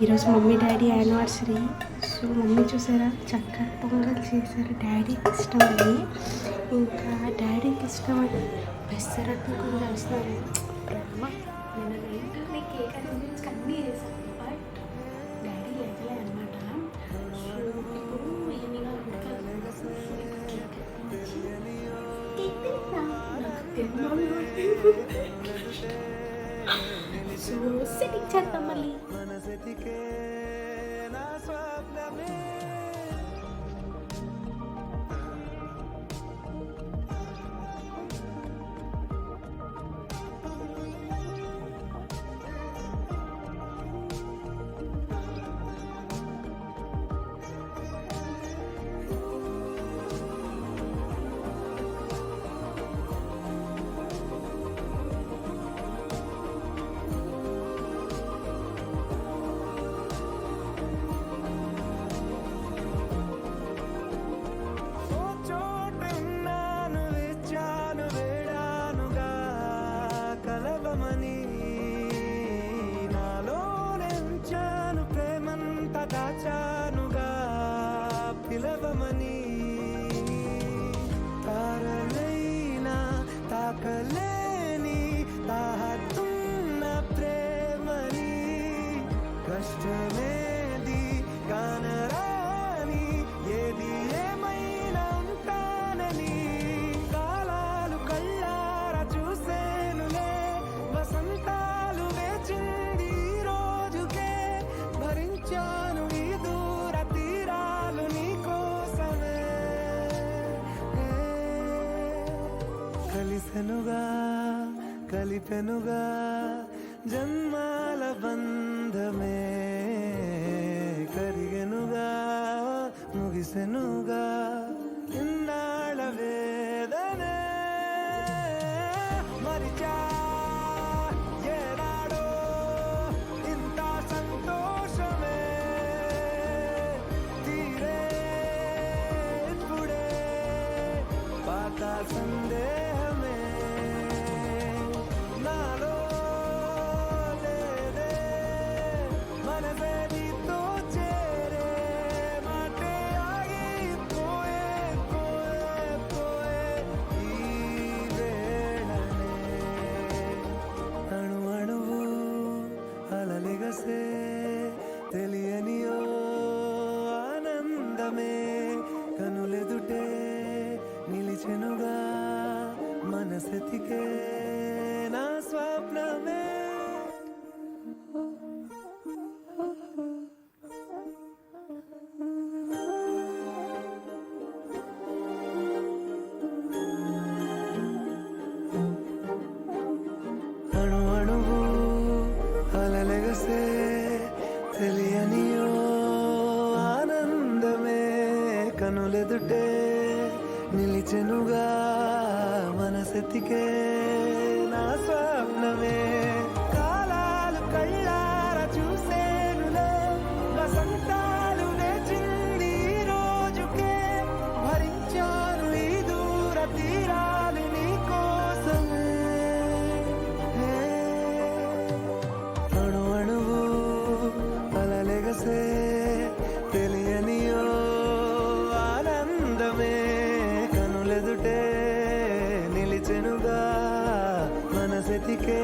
ఈరోజు mummy daddy anniversary. So mummy చూసారా చక్కెర పొంగల్ చేశారు డాడీకి ఇష్టమని. ఇంకా డాడీకి ఇష్టమని పెసరట్టు కూడా చేస్తారు. ప్రేమ నేను నైట్ని కేక్ అనేది అన్నీ చేశాను, బట్ డాడీ లేకలే అనమాట. సో ఇప్పుడు ఈవినింగ్ సో సెట్టింగ్ చేద్దాం మళ్ళీ. దాచానుగా పిలవమని తారలైనా తాకలేని తాహతున్న ప్రేమని కష్టమేది కానరాని ఏది ఏమైనా ఉంటానని కాలాలు కళ్ళార చూసేనులే వసంతాలు వేచింది ఈ రోజుకే భరించాను ఈ దూర తీరాలు నీ కోసమే కలిసెనుగా కలిపెనుగా జన్మాల బంధమే కరిగెనుగా ముగిసెనుగా ఇన్నాళ్ళ వేదనే మరిచా ఏనాడో ఇంత సంతోషమే తీరే ఇప్పుడే పాత సందేహమే నాలో లేదే మనసే నీతో చేరే మాటే ఆగిపోయే పోయే పోయే ఈ వేళనే అణు అణువు అలలిగసే తెలియనియో ఆనందమే కనులెదుటే నిలిచెనుగా మనసెతికే నా స్వప్నమే అణు అణువు అలలెగసే తెలియనియో ఆనందమే కనులెదుటే నిలిచెనుగా మనసెతికే నా స్వప్నమే కాలాలు కళ్ళార చూసేనులే వసంతాలు వేచింది ఈ రోజుకే భరించాను ఈ దూర తీరాలు నీ కోసమే అణు అణువు అలలెగసే తెలియనియో ఆనందమే కనులెదుటే నిలిచెనుగా మనసెతికే